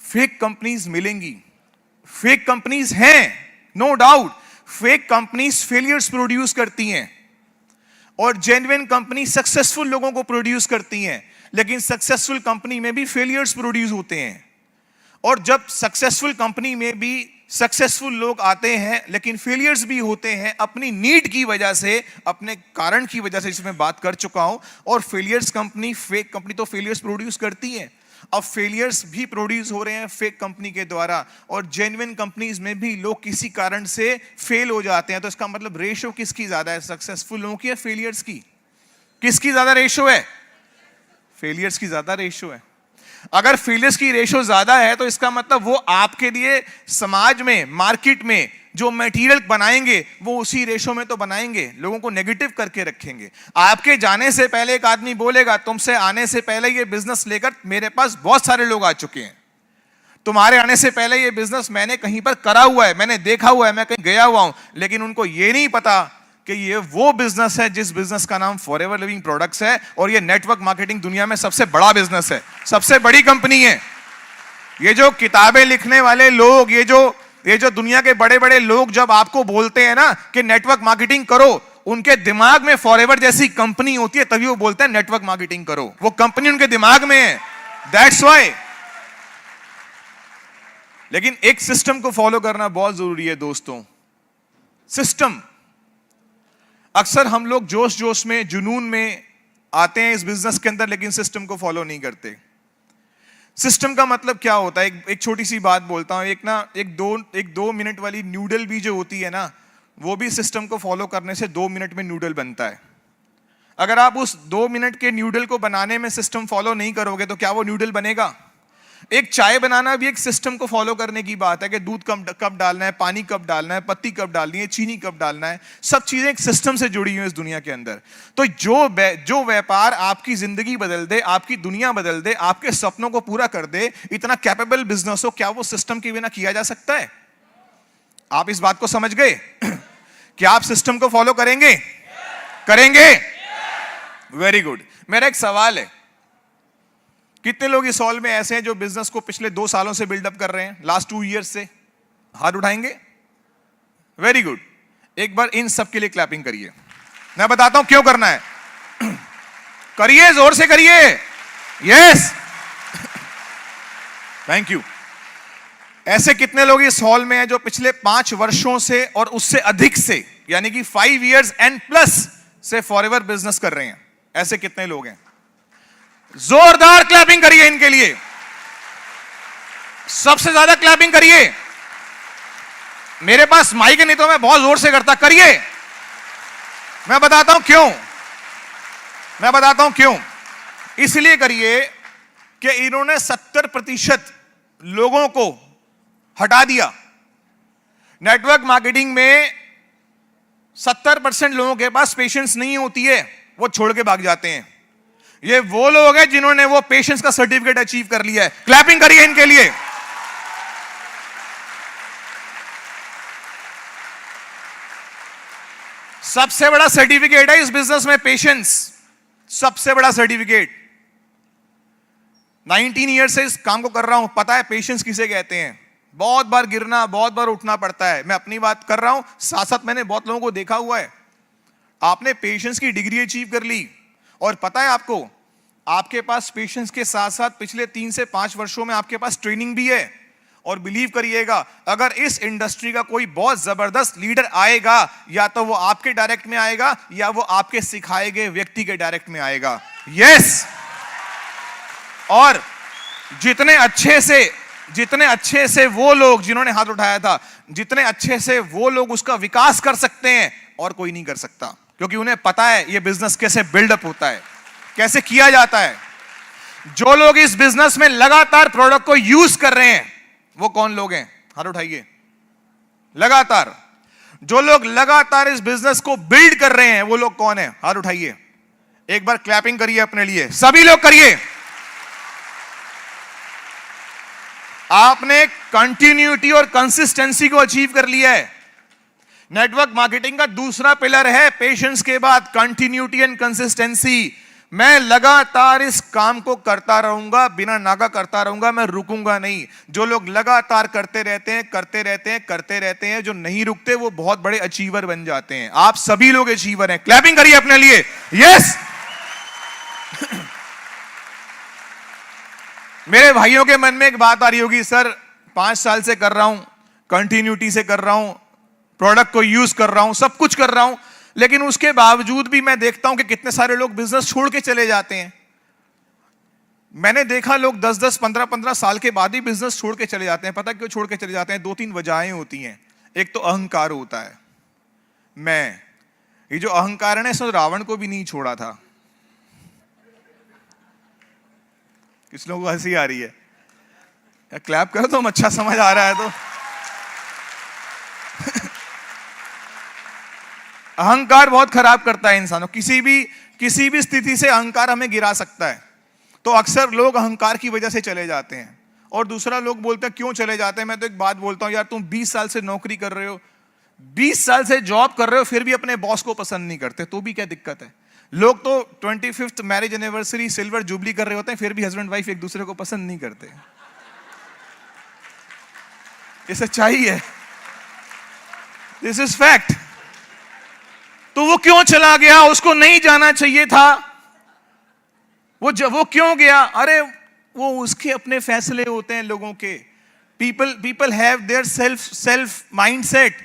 फेक कंपनीज मिलेंगी, फेक कंपनीज हैं, no doubt. Fake companies failures produce करती हैं, और जेन्युइन कंपनी सक्सेसफुल लोगों को प्रोड्यूस करती हैं। लेकिन सक्सेसफुल कंपनी में भी फेलियर्स प्रोड्यूस होते हैं, और जब सक्सेसफुल कंपनी में भी सक्सेसफुल लोग आते हैं, लेकिन फेलियर्स भी होते हैं अपनी नीड की वजह से, अपने कारण की वजह से, जिसमें बात कर चुका हूं। और फेलियर्स कंपनी, फेक कंपनी तो फेलियर्स प्रोड्यूस करती है। अब फेलियर्स भी प्रोड्यूस हो रहे हैं फेक कंपनी के द्वारा, और जेन्युइन कंपनीज में भी लोग किसी कारण से फेल हो जाते हैं। तो इसका मतलब रेशो किसकी ज्यादा है, सक्सेसफुल लोगों की या फेलियर्स की? किसकी ज्यादा रेशो है? फेलियर्स की ज्यादा रेशो है। अगर फेलियर्स की रेशो ज्यादा है तो इसका मतलब वो आपके लिए समाज में, मार्केट में जो मटेरियल बनाएंगे वो उसी रेशो में तो बनाएंगे, लोगों को नेगेटिव करके रखेंगे। आपके जाने से पहले एक आदमी बोलेगा, तुमसे आने से पहले ये बिजनेस लेकर मेरे पास बहुत सारे लोग आ चुके हैं। तुम्हारे आने से पहले ये बिजनेस मैंने कहीं पर करा हुआ है, मैंने देखा हुआ है, मैं कहीं गया हुआ हूं, लेकिन उनको ये नहीं पता कि ये वो बिजनेस है जिस बिजनेस का नाम फॉरएवर लिविंग प्रोडक्ट्स है, और ये नेटवर्क मार्केटिंग दुनिया में सबसे बड़ा बिजनेस है, सबसे बड़ी कंपनी है। ये जो किताबें लिखने वाले लोग, ये जो दुनिया के बड़े बड़े लोग जब आपको बोलते हैं ना कि नेटवर्क मार्केटिंग करो, उनके दिमाग में फॉरएवर जैसी कंपनी होती है, तभी वो बोलते हैं नेटवर्क मार्केटिंग करो। वो कंपनी उनके दिमाग में है, दैट्स व्हाई। लेकिन एक सिस्टम को फॉलो करना बहुत जरूरी है दोस्तों। सिस्टम, अक्सर हम लोग जोश जोश में, जुनून में आते हैं इस बिजनेस के अंदर, लेकिन सिस्टम को फॉलो नहीं करते। सिस्टम का मतलब क्या होता है? एक छोटी सी बात बोलता हूं। एक 2 मिनट वाली नूडल भी जो होती है ना, वो भी सिस्टम को फॉलो करने से 2 मिनट में नूडल बनता है। अगर आप उस 2 मिनट के नूडल को बनाने में सिस्टम फॉलो नहीं करोगे तो क्या वो नूडल बनेगा? एक चाय बनाना भी एक सिस्टम को फॉलो करने की बात है कि दूध कब डालना है, पानी कब डालना है, पत्ती कब डालनी है, चीनी कब डालना है, सब चीजें एक सिस्टम से जुड़ी हुई इस दुनिया के अंदर। तो जो व्यापार आपकी जिंदगी बदल दे, आपकी दुनिया बदल दे, आपके सपनों को पूरा कर दे, इतना कैपेबल बिजनेस हो, क्या वो सिस्टम के बिना किया जा सकता है? आप इस बात को समझ गए? क्या आप सिस्टम को फॉलो करेंगे? करेंगे? Very good. मेरा एक सवाल है, कितने लोग इस हॉल में ऐसे हैं जो बिजनेस को पिछले 2 सालों से बिल्डअप कर रहे हैं, लास्ट 2 ईयर्स से? हाथ उठाएंगे? Very good. एक बार इन सब के लिए क्लैपिंग करिए। मैं बताता हूं क्यों करना है। करिए, जोर से करिए। Yes, thank you. ऐसे कितने लोग इस हॉल में हैं जो पिछले 5 वर्षों से और उससे अधिक से, यानी कि 5 years and plus से फॉरएवर बिजनेस कर रहे हैं? ऐसे कितने लोग हैं? जोरदार क्लैपिंग करिए इनके लिए, सबसे ज्यादा क्लैपिंग करिए। मेरे पास माइक नहीं तो मैं बहुत जोर से करता। करिए। मैं बताता हूं क्यों। इसलिए करिए कि इन्होंने 70% लोगों को हटा दिया। नेटवर्क मार्केटिंग में 70% लोगों के पास पेशेंस नहीं होती है, वो छोड़ के भाग जाते हैं। ये वो लोग हैं जिन्होंने वो पेशेंस का सर्टिफिकेट अचीव कर लिया है। क्लैपिंग करिए इनके लिए। सबसे बड़ा सर्टिफिकेट है इस बिजनेस में पेशेंस, सबसे बड़ा सर्टिफिकेट। 19 ईयर्स से इस काम को कर रहा हूं, पता है पेशेंस किसे कहते हैं। बहुत बार गिरना, बहुत बार उठना पड़ता है। मैं अपनी बात कर रहा हूं, साथ साथ मैंने बहुत लोगों को देखा हुआ है। आपने पेशेंस की डिग्री अचीव कर ली, और पता है आपको, आपके पास पेशेंस के साथ साथ पिछले 3 से 5 वर्षों में आपके पास ट्रेनिंग भी है। और बिलीव करिएगा, अगर इस इंडस्ट्री का कोई बहुत जबरदस्त लीडर आएगा, या तो वो आपके डायरेक्ट में आएगा या वो आपके सिखाए गए व्यक्ति के डायरेक्ट में आएगा। यस। और जितने अच्छे से वो लोग जिन्होंने हाथ उठाया था, जितने अच्छे से वो लोग उसका विकास कर सकते हैं, और कोई नहीं कर सकता, क्योंकि उन्हें पता है ये बिजनेस कैसे बिल्डअप होता है, कैसे किया जाता है। जो लोग इस बिजनेस में लगातार प्रोडक्ट को यूज कर रहे हैं, वो कौन लोग हैं? हाथ उठाइए। लगातार जो लोग लगातार इस बिजनेस को बिल्ड कर रहे हैं, वो लोग कौन है? हाथ उठाइए। एक बार क्लैपिंग करिए अपने लिए, सभी लोग करिए। आपने कंटिन्यूटी और कंसिस्टेंसी को अचीव कर लिया है। नेटवर्क मार्केटिंग का दूसरा पिलर है पेशेंस के बाद कंटिन्यूटी एंड कंसिस्टेंसी। मैं लगातार इस काम को करता रहूंगा, बिना नागा करता रहूंगा, मैं रुकूंगा नहीं। जो लोग लगातार करते रहते हैं, जो नहीं रुकते, वो बहुत बड़े अचीवर बन जाते हैं। आप सभी लोग अचीवर हैं। क्लैपिंग करिए अपने लिए। यस। मेरे भाइयों के मन में एक बात आ रही होगी, सर 5 साल से कर रहा हूं, कंटिन्यूटी से कर रहा हूं, प्रोडक्ट को यूज कर रहा हूं, सब कुछ कर रहा हूं, लेकिन उसके बावजूद भी मैं देखता हूं कि कितने सारे लोग बिजनेस छोड़ के चले जाते हैं। मैंने देखा लोग 10-10, 15-15 साल के बाद ही बिजनेस छोड़ के चले जाते हैं। पता क्यों छोड़ के चले जाते हैं? 2-3 वजहें होती हैं। एक तो अहंकार होता है। ये जो अहंकार है ना, इसने रावण को भी नहीं छोड़ा था। किस लोगों को हंसी आ रही है? क्लैप करो तो अच्छा समझ आ रहा है तो। अहंकार बहुत खराब करता है इंसानों। किसी भी स्थिति से अहंकार हमें गिरा सकता है। तो अक्सर लोग अहंकार की वजह से चले जाते हैं। और दूसरा लोग बोलते हैं क्यों चले जाते हैं। मैं तो एक बात बोलता हूं यार, तुम 20 साल से नौकरी कर रहे हो, 20 साल से जॉब कर रहे हो, फिर भी अपने बॉस को पसंद नहीं करते, तो भी क्या दिक्कत है। लोग तो 25th marriage anniversary, silver jubilee कर रहे होते हैं, फिर भी हस्बैंड वाइफ एक दूसरे को पसंद नहीं करते। ये सच्चाई है, दिस इज फैक्ट। तो वो क्यों चला गया, उसको नहीं जाना चाहिए था। वो क्यों गया, अरे वो उसके अपने फैसले होते हैं लोगों के। People have their self mindset,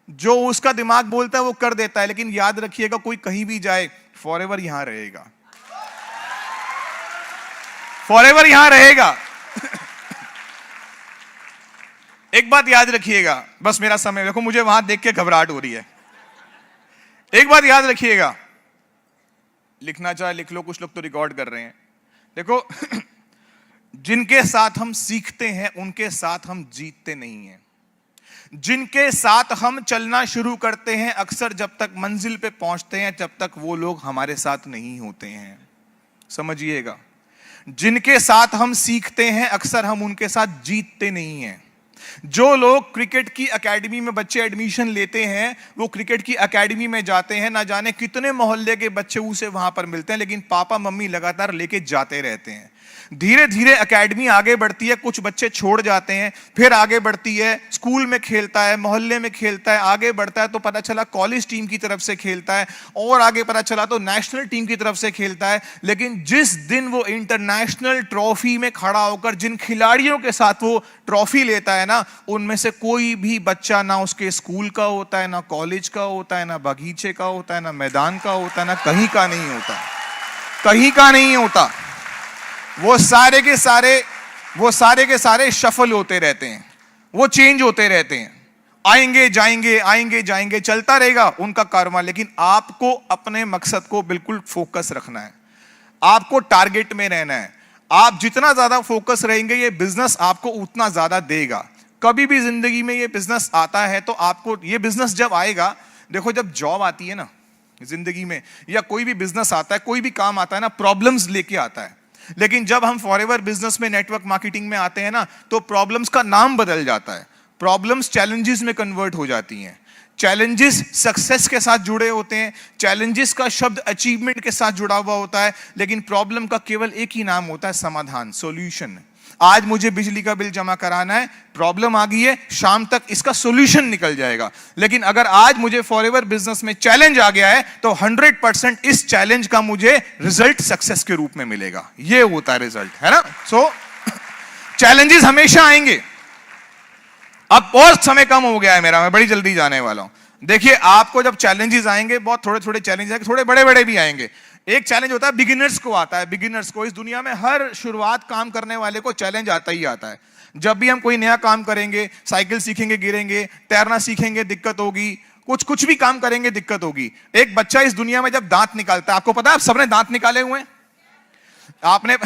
जो उसका दिमाग बोलता है वो कर देता है। लेकिन याद रखिएगा, कोई कहीं भी जाए फॉरएवर यहां रहेगा, फॉरएवर यहां रहेगा। एक बात याद रखिएगा, बस मेरा समय देखो, मुझे वहां देख के घबराहट हो रही है। एक बात याद रखिएगा, लिखना चाहे लिख लो, कुछ लोग तो रिकॉर्ड कर रहे हैं। देखो जिनके साथ हम सीखते हैं उनके साथ हम जीतते नहीं हैं। जिनके साथ हम चलना शुरू करते हैं, अक्सर जब तक मंजिल पे पहुंचते हैं तब तक वो लोग हमारे साथ नहीं होते हैं, समझिएगा। जिनके साथ हम सीखते हैं अक्सर हम उनके साथ जीतते नहीं हैं। जो लोग क्रिकेट की एकेडमी में बच्चे एडमिशन लेते हैं, वो क्रिकेट की एकेडमी में जाते हैं, ना जाने कितने मोहल्ले के बच्चे उसे वहां पर मिलते हैं, लेकिन पापा मम्मी लगातार लेके जाते रहते हैं। धीरे धीरे एकेडमी आगे बढ़ती है, कुछ बच्चे छोड़ जाते हैं, फिर आगे बढ़ती है, स्कूल में खेलता है, मोहल्ले में खेलता है, आगे बढ़ता है तो पता चला कॉलेज टीम की तरफ से खेलता है, और आगे पता चला तो नेशनल टीम की तरफ से खेलता है। लेकिन जिस दिन वो इंटरनेशनल ट्रॉफी में खड़ा होकर जिन खिलाड़ियों के साथ वो ट्रॉफी लेता है ना, उनमें से कोई भी बच्चा ना उसके स्कूल का होता है, ना कॉलेज का होता है, ना बगीचे का होता है, ना मैदान का होता है, ना कहीं का नहीं होता, कहीं का नहीं होता। वो सारे के सारे शफल होते रहते हैं, वो चेंज होते रहते हैं, आएंगे जाएंगे, आएंगे जाएंगे, चलता रहेगा उनका कारवां। लेकिन आपको अपने मकसद को बिल्कुल फोकस रखना है, आपको टारगेट में रहना है। आप जितना ज्यादा फोकस रहेंगे, ये बिजनेस आपको उतना ज्यादा देगा। कभी भी जिंदगी में ये बिजनेस आता है तो आपको, ये बिजनेस जब आएगा, देखो जब जॉब आती है ना जिंदगी में, या कोई भी बिजनेस आता है, कोई भी काम आता है ना, प्रॉब्लम्स लेके आता है। लेकिन जब हम फॉरएवर बिजनेस में, नेटवर्क मार्केटिंग में आते हैं ना, तो प्रॉब्लम्स का नाम बदल जाता है। प्रॉब्लम्स चैलेंजेस में कन्वर्ट हो जाती हैं। चैलेंजेस सक्सेस के साथ जुड़े होते हैं, चैलेंजेस का शब्द अचीवमेंट के साथ जुड़ा हुआ होता है, लेकिन प्रॉब्लम का केवल एक ही नाम होता है, समाधान, सॉल्यूशन। आज मुझे बिजली का बिल जमा कराना है, प्रॉब्लम आ गई है, शाम तक इसका सॉल्यूशन निकल जाएगा। लेकिन अगर आज मुझे फॉरएवर बिजनेस में चैलेंज आ गया है, तो 100% इस चैलेंज का मुझे रिजल्ट सक्सेस के रूप में मिलेगा। ये होता है रिजल्ट, है ना। सो चैलेंजेस हमेशा आएंगे। अब और समय कम हो गया है मेरा, मैं बड़ी जल्दी जाने वाला हूं। देखिए, आपको जब चैलेंजेस आएंगे, बहुत थोड़े थोड़े चैलेंज आएंगे, थोड़े बड़े बड़े भी आएंगे। एक चैलेंज होता है बिगिनर्स को, आता है बिगिनर्स को। इस दुनिया में हर शुरुआत काम करने वाले को चैलेंज आता ही आता है। जब भी हम कोई नया काम करेंगे, साइकिल सीखेंगे गिरेंगे, तैरना सीखेंगे दिक्कत होगी, कुछ भी काम करेंगे दिक्कत होगी। एक बच्चा इस दुनिया में जब दांत निकालता है, आपको पता है आप सबने दांत निकाले हुए हैं आपने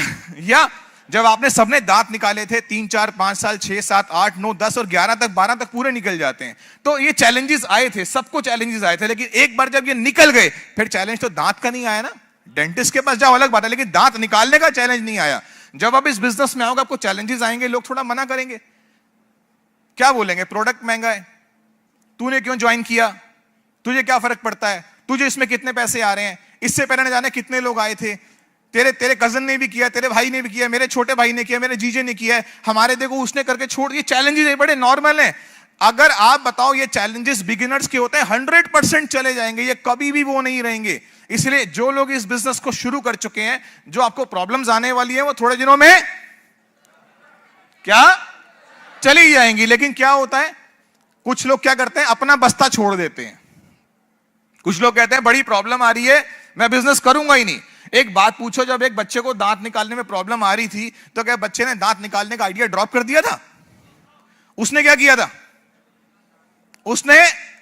या जब आपने सबने दांत निकाले थे, 3 4 5 साल, 6 7 8 9 10 और 11 तक, 12 तक पूरे निकल जाते हैं। तो ये चैलेंजेस आए थे, सबको चैलेंजेस आए थे। लेकिन एक बार जब ये निकल गए, फिर चैलेंज तो दांत का नहीं आया ना। डेंटिस्ट के पास जाओ अलग बात है, लेकिन दांत निकालने का चैलेंज नहीं आया। जब आप इस बिजनेस में आओगे, आपको चैलेंजेस आएंगे, लोग थोड़ा मना करेंगे, क्या बोलेंगे, प्रोडक्ट महंगा है, तूने क्यों ज्वाइन किया, तुझे क्या फर्क पड़ता है, तुझे इसमें कितने पैसे आ रहे हैं, इससे पहले न जाने कितने लोग आए थे, तेरे कजन ने भी किया, तेरे भाई ने भी किया, मेरे छोटे भाई ने किया, मेरे जीजे ने किया, हमारे देखो उसने करके छोड़ दिए। चैलेंजेस बड़े नॉर्मल हैं। अगर आप बताओ ये चैलेंजेस बिगिनर्स के होते हैं, 100% चले जाएंगे, ये कभी भी वो नहीं रहेंगे। इसलिए जो लोग इस बिजनेस को शुरू कर चुके हैं, जो आपको प्रॉब्लम्स आने वाली है, वो थोड़े दिनों में क्या चली जाएंगी। लेकिन क्या होता है, कुछ लोग क्या करते हैं, अपना बस्ता छोड़ देते हैं। कुछ लोग कहते हैं बड़ी प्रॉब्लम आ रही है, मैं बिजनेस करूंगा ही नहीं। एक बात पूछो, जब एक बच्चे को दांत निकालने में प्रॉब्लम आ रही थी, तो क्या बच्चे ने दांत निकालने का आइडिया ड्रॉप कर दिया था? उसने क्या किया था? उसने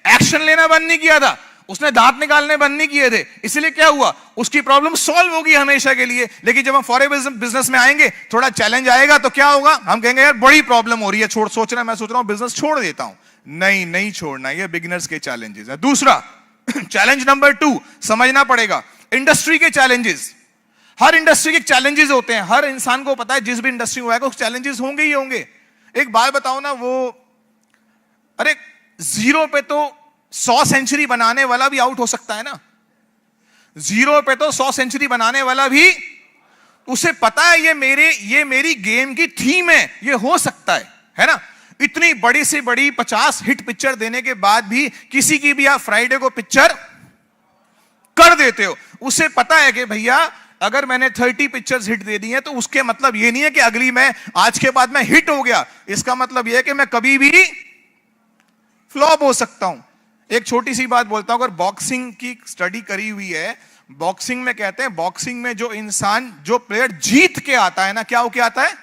एक्शन लेना बंद नहीं किया था, उसने दांत निकालने बंद नहीं किए थे। इसलिए क्या हुआ, उसकी प्रॉब्लम सॉल्व होगी हमेशा के लिए। लेकिन जब हम फॉरएवर बिजनेस में आएंगे, थोड़ा चैलेंज आएगा, तो क्या होगा, हम कहेंगे यार बड़ी प्रॉब्लम हो रही है, मैं सोच रहा हूं बिजनेस छोड़ देता हूं। नहीं छोड़ना, ये बिगिनर्स के चैलेंजेस है। दूसरा चैलेंज नंबर 2 समझना पड़ेगा, इंडस्ट्री के चैलेंजेस। हर इंडस्ट्री के चैलेंजेस होते हैं, हर इंसान को पता है जिस भी इंडस्ट्री में आएगा चैलेंजेस होंगे ही होंगे। एक बात बताओ ना, वो अरे 0 पे तो 100 सेंचुरी बनाने वाला भी आउट हो सकता है ना। 0 पे तो 100 सेंचुरी बनाने वाला भी, उसे पता है ये मेरी गेम की थीम है, ये हो सकता है ना। इतनी बड़ी से बड़ी 50 हिट पिक्चर देने के बाद भी किसी की भी आप फ्राइडे को पिक्चर कर देते हो। उसे पता है कि भैया अगर मैंने 30 पिक्चर्स हिट दे दी हैं तो उसके मतलब ये नहीं है कि अगली मैं आज के बाद मैं हिट हो गया, इसका मतलब यह है कि मैं कभी भी फ्लॉप हो सकता हूं। एक छोटी सी बात बोलता हूं, अगर बॉक्सिंग की स्टडी करी हुई है, बॉक्सिंग में कहते हैं, बॉक्सिंग में जो प्लेयर जीत के आता है ना, क्या होके आता है,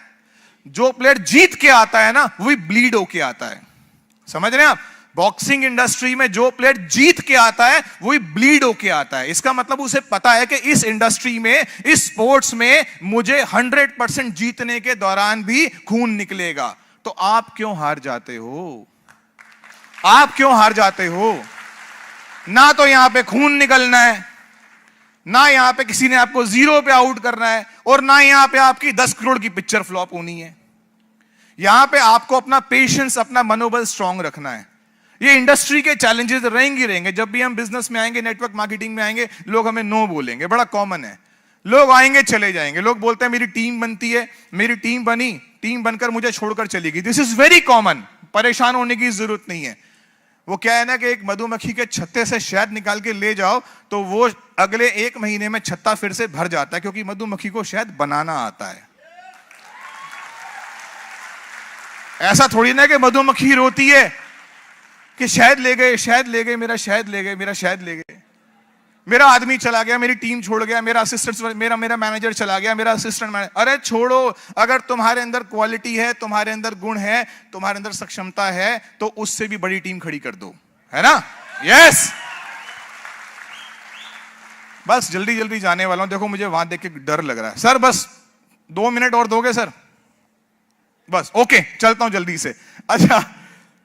जो प्लेयर जीत के आता है ना वही ब्लीड होके आता है। समझ रहे हैं आप? बॉक्सिंग इंडस्ट्री में जो प्लेयर जीत के आता है वही ब्लीड होके आता है। इसका मतलब उसे पता है कि इस इंडस्ट्री में, इस स्पोर्ट्स में मुझे 100% जीतने के दौरान भी खून निकलेगा। तो आप क्यों हार जाते हो? आप क्यों हार जाते हो? ना तो यहां पे खून निकलना है, ना यहां पे किसी ने आपको 0 पे आउट करना है, और ना यहां पे आपकी 10 करोड़ की पिक्चर फ्लॉप होनी है। यहां पे आपको अपना पेशेंस, अपना मनोबल स्ट्रांग रखना है। ये इंडस्ट्री के चैलेंजेस रहेंगे। जब भी हम बिजनेस में आएंगे, नेटवर्क मार्केटिंग में आएंगे, लोग हमें नो बोलेंगे, बड़ा कॉमन है। लोग आएंगे चले जाएंगे, लोग बोलते हैं मेरी टीम बनती है, मेरी टीम बनी, टीम बनकर मुझे छोड़कर चली गई। दिस इज वेरी कॉमन, परेशान होने की जरूरत नहीं है। वो क्या है ना कि एक मधुमक्खी के छत्ते से शहद निकाल के ले जाओ तो वो अगले 1 महीने में छत्ता फिर से भर जाता है, क्योंकि मधुमक्खी को शहद बनाना आता है। ऐसा थोड़ी ना कि मधुमक्खी रोती है कि शहद ले गए, शहद ले गए, मेरा शहद ले गए, मेरा शहद ले गए, मेरा आदमी चला गया, मेरी टीम छोड़ गया, मेरा असिस्टेंट, मेरा मैनेजर चला गया, मेरा असिस्टेंट मैनेजर। अरे छोड़ो, अगर तुम्हारे अंदर क्वालिटी है, तुम्हारे अंदर गुण है, तुम्हारे अंदर सक्षमता है, तो उससे भी बड़ी टीम खड़ी कर दो, है ना? यस। बस जल्दी जल्दी जाने वाला हूं। देखो मुझे वहां देख के डर लग रहा है। सर बस 2 मिनट और दोगे सर? बस ओके, चलता हूं जल्दी से। अच्छा,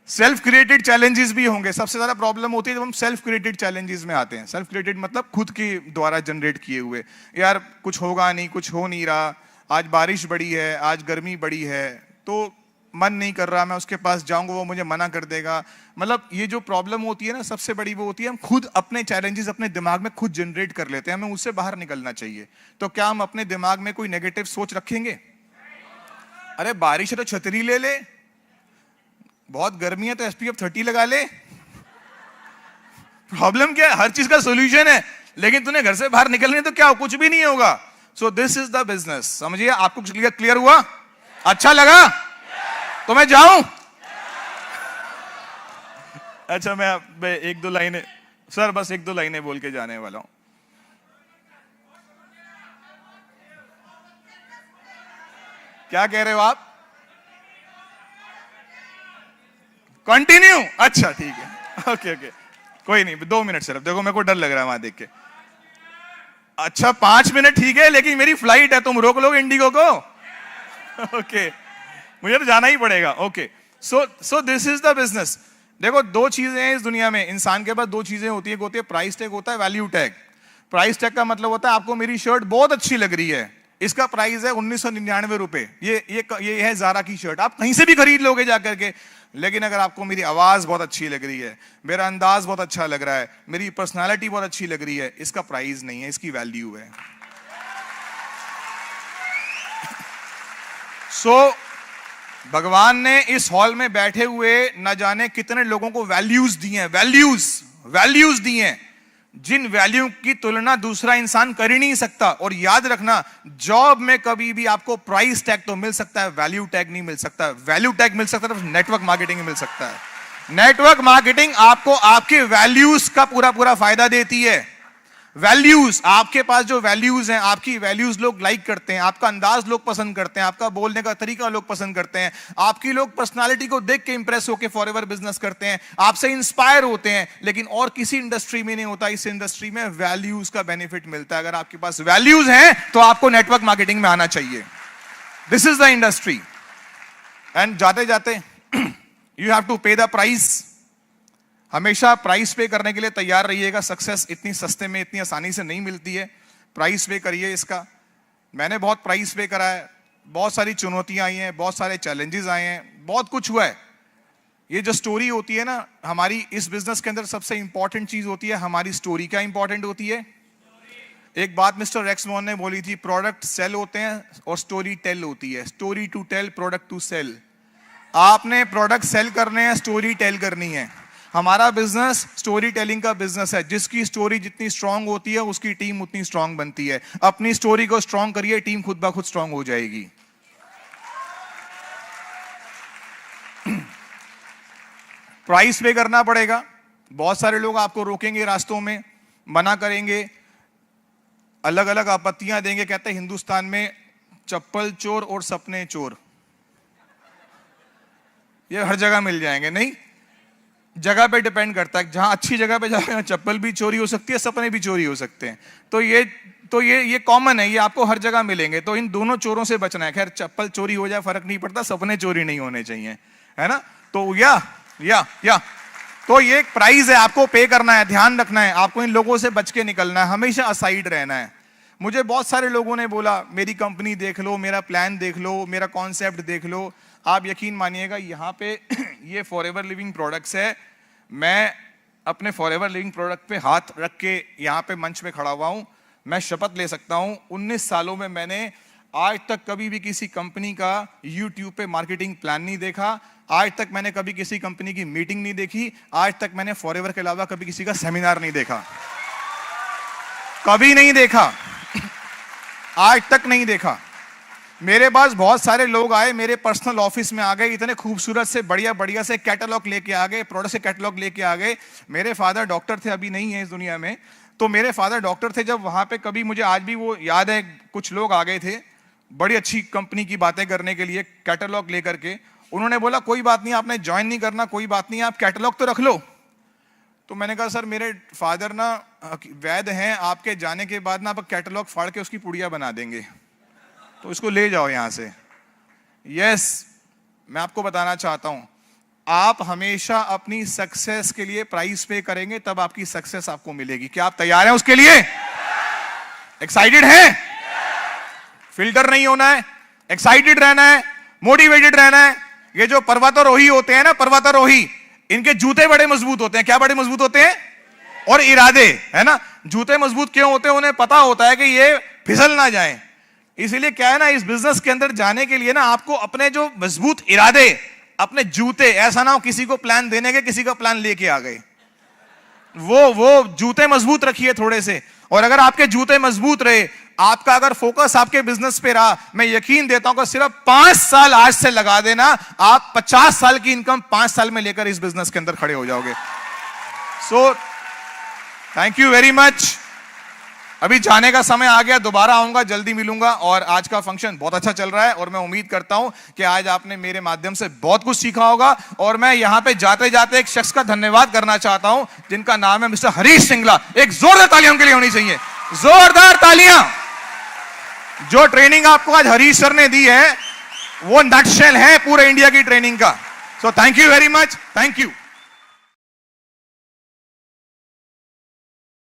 सेल्फ क्रिएटेड चैलेंजेस भी होंगे। सबसे ज्यादा प्रॉब्लम होती है जब हम सेल्फ क्रिएटेड चैलेंजेस में आते हैं। सेल्फ क्रिएटेड मतलब खुद के द्वारा जनरेट किए हुए। यार कुछ होगा नहीं, कुछ हो नहीं रहा, आज बारिश बड़ी है, आज गर्मी बड़ी है, तो मन नहीं कर रहा, मैं उसके पास जाऊंगा, वो मुझे मना कर देगा। मतलब ये जो प्रॉब्लम होती है ना, सबसे बड़ी वो होती है हम खुद अपने चैलेंजेस अपने दिमाग में खुद जनरेट कर लेते हैं, हमें उससे बाहर निकलना चाहिए। तो क्या हम अपने दिमाग में कोई नेगेटिव सोच रखेंगे? अरे बारिश है तो छतरी ले ले, बहुत गर्मी है तो SPF 30 लगा ले। प्रॉब्लम क्या है? हर चीज का सॉल्यूशन है, लेकिन तूने घर से बाहर निकलने तो क्या, कुछ भी नहीं होगा। So this is the business. समझिए? आपको क्लियर हुआ? अच्छा लगा? तो मैं जाऊं? अच्छा, मैं 1-2 लाइनें सर, बस 1-2 लाइनें बोल के जाने वाला हूं। क्या कह रहे हो आप? कंटिन्यू? अच्छा ठीक है, ओके ओके, कोई नहीं, 2 मिनट सिर्फ। देखो मेरे को डर लग रहा है वहां देख के। अच्छा 5 मिनट ठीक है, लेकिन मेरी फ्लाइट है, तुम रोक लोगे इंडिगो को? ओके, मुझे तो जाना ही पड़ेगा। Okay, so this is the business. देखो 2 चीजें हैं इस दुनिया में, इंसान के पास 2 चीजें होती है, होती है प्राइस टैग, होता है वैल्यू टैग। प्राइस टैग का मतलब होता है आपको मेरी शर्ट बहुत अच्छी लग रही है, इसका प्राइस है 1999 रुपए। ये है ज़ारा की शर्ट, आप कहीं से भी खरीद लोगे जाकर के। लेकिन अगर आपको मेरी आवाज बहुत अच्छी लग रही है, मेरा अंदाज बहुत अच्छा लग रहा है, मेरी पर्सनालिटी बहुत अच्छी लग रही है, इसका प्राइस नहीं है, इसकी वैल्यू है। सो भगवान ने इस हॉल में बैठे हुए न जाने कितने लोगों को वैल्यूज दी हैं, वैल्यूज दी हैं, जिन वैल्यू की तुलना दूसरा इंसान कर ही नहीं सकता। और याद रखना, जॉब में कभी भी आपको प्राइस टैग तो मिल सकता है, वैल्यू टैग नहीं मिल सकता। वैल्यू टैग मिल सकता है तो नेटवर्क मार्केटिंग मिल सकता है। नेटवर्क मार्केटिंग आपको आपके वैल्यूज का पूरा फायदा देती है। वैल्यूज, आपके पास जो वैल्यूज हैं, आपकी वैल्यूज लोग लाइक करते हैं, आपका अंदाज लोग पसंद करते हैं, आपका बोलने का तरीका लोग पसंद करते हैं, आपकी लोग पर्सनालिटी को देख के इंप्रेस होकर फॉरएवर बिजनेस करते हैं, आपसे इंस्पायर होते हैं। लेकिन और किसी इंडस्ट्री में नहीं होता। इस इंडस्ट्री में वैल्यूज का बेनिफिट मिलता है। अगर आपके पास वैल्यूज हैं तो आपको नेटवर्क मार्केटिंग में आना चाहिए। This is the industry. And जाते जाते यू हैव टू पे द प्राइस। हमेशा प्राइस पे करने के लिए तैयार रहिएगा। सक्सेस इतनी सस्ते में, इतनी आसानी से नहीं मिलती है। प्राइस पे करिए इसका। मैंने बहुत प्राइस पे करा है, बहुत सारी चुनौतियां आई हैं, बहुत सारे चैलेंजेस आए हैं, बहुत कुछ हुआ है। ये जो स्टोरी होती है ना हमारी इस बिजनेस के अंदर, सबसे इंपॉर्टेंट चीज होती है हमारी स्टोरी। क्या इंपॉर्टेंट होती है? एक बात मिस्टर रेक्समोन ने बोली थी, प्रोडक्ट सेल होते हैं और स्टोरी टेल होती है। Story to tell, product to sell. आपने प्रोडक्ट सेल करने हैं, स्टोरी टेल करनी है। हमारा बिजनेस स्टोरी टेलिंग का बिजनेस है। जिसकी स्टोरी जितनी स्ट्रांग होती है उसकी टीम उतनी स्ट्रांग बनती है। अपनी स्टोरी को स्ट्रांग करिए, टीम खुद ब खुद स्ट्रांग हो जाएगी। प्राइस पे करना पड़ेगा। बहुत सारे लोग आपको रोकेंगे रास्तों में, मना करेंगे, अलग अलग आपत्तियां देंगे। कहते हैं हिंदुस्तान में चप्पल चोर और सपने चोर ये हर जगह मिल जाएंगे। नहीं, जगह पे डिपेंड करता है। जहां अच्छी जगह पे जाओगे चप्पल भी चोरी हो सकती है, सपने भी चोरी हो सकते हैं। तो ये कॉमन है, ये आपको हर जगह मिलेंगे। तो इन दोनों चोरों से बचना है। खैर चप्पल चोरी हो जाए फर्क नहीं पड़ता, सपने चोरी नहीं होने चाहिए, है ना। तो या तो ये एक प्राइस है, आपको पे करना है, ध्यान रखना है। आपको इन लोगों से बच के निकलना है, हमेशा असाइड रहना है। मुझे बहुत सारे लोगों ने बोला मेरी कंपनी देख लो, मेरा प्लान देख लो, मेरा कॉन्सेप्ट देख लो। आप यकीन मानिएगा यहाँ पे ये फॉरएवर लिविंग प्रोडक्ट्स है। मैं अपने फॉरएवर लिविंग प्रोडक्ट पे हाथ रख के यहाँ पे मंच पे खड़ा हुआ हूँ। मैं शपथ ले सकता हूँ 19 सालों में मैंने आज तक कभी भी किसी कंपनी का YouTube पे मार्केटिंग प्लान नहीं देखा। आज तक मैंने कभी किसी कंपनी की मीटिंग नहीं देखी। आज तक मैंने फॉरएवर के अलावा कभी किसी का सेमिनार नहीं देखा, कभी नहीं देखा, आज तक नहीं देखा। मेरे पास बहुत सारे लोग आए, मेरे पर्सनल ऑफिस में आ गए, इतने खूबसूरत से बढ़िया से कैटलॉग लेके आ गए, प्रोडक्ट से कैटलॉग लेके आ गए। मेरे फादर डॉक्टर थे, अभी नहीं है इस दुनिया में। तो मेरे फादर डॉक्टर थे। जब वहां पे कभी, मुझे आज भी वो याद है, कुछ लोग आ गए थे बड़ी अच्छी कंपनी की बातें करने के लिए, कैटलॉग लेकर के। उन्होंने बोला कोई बात नहीं, आपने ज्वाइन नहीं करना, कोई बात नहीं, आप कैटलॉग तो रख लो। तो मैंने कहा सर मेरे फादर ना वैद्य हैं, आपके जाने के बाद ना आप कैटलॉग फाड़ के उसकी पुड़िया बना देंगे, तो इसको ले जाओ यहां से। यस, मैं आपको बताना चाहता हूं, आप हमेशा अपनी सक्सेस के लिए प्राइस पे करेंगे, तब आपकी सक्सेस आपको मिलेगी। क्या आप तैयार हैं उसके लिए? एक्साइटेड हैं? फिल्टर नहीं होना है, एक्साइटेड रहना है, मोटिवेटेड रहना है। ये जो पर्वतारोही होते हैं ना, पर्वतारोही, इनके जूते बड़े मजबूत होते हैं। क्या बड़े मजबूत होते हैं? और इरादे, है ना। जूते मजबूत क्यों होते हैं? उन्हें पता होता है कि ये फिसल ना जाए। इसीलिए क्या है ना, इस बिजनेस के अंदर जाने के लिए ना आपको अपने जो मजबूत इरादे, अपने जूते, ऐसा ना हो किसी को प्लान देने के किसी का प्लान लेके आ गए, वो जूते मजबूत रखिए थोड़े से। और अगर आपके जूते मजबूत रहे, आपका अगर फोकस आपके बिजनेस पे रहा, मैं यकीन देता हूं कि सिर्फ 5 साल आज से लगा देना, आप 50 साल की इनकम 5 साल में लेकर इस बिजनेस के अंदर खड़े हो जाओगे। So thank you very much. अभी जाने का समय आ गया, दोबारा आऊंगा, जल्दी मिलूंगा। और आज का फंक्शन बहुत अच्छा चल रहा है और मैं उम्मीद करता हूं कि आज आपने मेरे माध्यम से बहुत कुछ सीखा होगा। और मैं यहां पे जाते जाते एक शख्स का धन्यवाद करना चाहता हूं, जिनका नाम है मिस्टर हरीश सिंगला। एक जोरदार तालियां उनके लिए होनी चाहिए, जोरदार तालियां। जो ट्रेनिंग आपको आज हरीश सर ने दी है वो नटशेल है पूरे इंडिया की ट्रेनिंग का। So thank you very much, thank you.